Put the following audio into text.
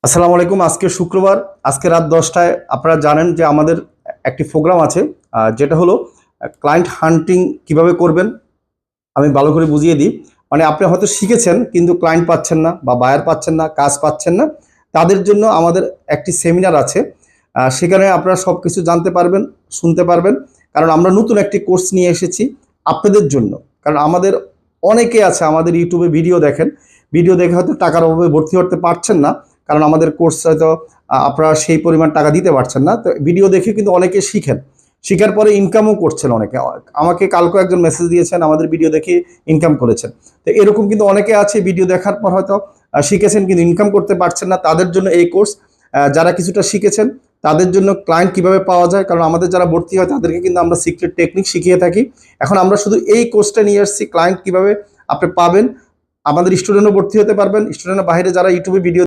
আসসালামু আলাইকুম। আজকে শুক্রবার, আজকে রাত 10টায় আপনারা জানেন যে আমাদের একটি প্রোগ্রাম আছে, যেটা হলো ক্লায়েন্ট হান্টিং কিভাবে করবেন। আমি ভালো করে বুঝিয়ে দিই। মানে আপনি হয়তো শিখেছেন কিন্তু ক্লায়েন্ট পাচ্ছেন না বা বায়ার পাচ্ছেন না, কাজ পাচ্ছেন না। তাদের জন্য আমাদের একটি সেমিনার আছে। সেখানে আপনারা সব কিছু জানতে পারবেন, শুনতে পারবেন। কারণ আমরা নতুন একটি কোর্স নিয়ে এসেছি আপনাদের জন্য। কারণ আমাদের অনেকে আছে আমাদের ইউটিউবে ভিডিও দেখেন, ভিডিও দেখে হয়তো টাকার অভাবে ভর্তি করতে পারছেন না। কারণ আমাদের কোর্স হয়তো আপনারা সেই পরিমাণ টাকা দিতে পারছেন না। তো ভিডিও দেখে কিন্তু অনেকে শিখেন, শিখার পরে ইনকামও করছেন অনেকে। আমাকে কালকে একজন মেসেজ দিয়েছেন আমাদের ভিডিও দেখে ইনকাম করেছেন। তো এরকম কিন্তু অনেকে আছে ভিডিও দেখার পর হয়তো শিখেছেন কিন্তু ইনকাম করতে পারছেন না। তাদের জন্য এই কোর্স। যারা কিছুটা শিখেছেন তাদের জন্য ক্লায়েন্ট কিভাবে পাওয়া যায়, কারণ আমাদের যারা ভর্তি হয় তাদেরকে কিন্তু আমরা সিক্রেট টেকনিক শিখিয়ে থাকি। এখন আমরা শুধু এই কোর্সটা নিয়ে আসছি, ক্লায়েন্ট কিভাবে আপনি পাবেন। আমাদের স্টুডেন্টও ভর্তি হতে পারবেন, স্টুডেন্টের বাইরে যারা ইউটিউবে ভিডিও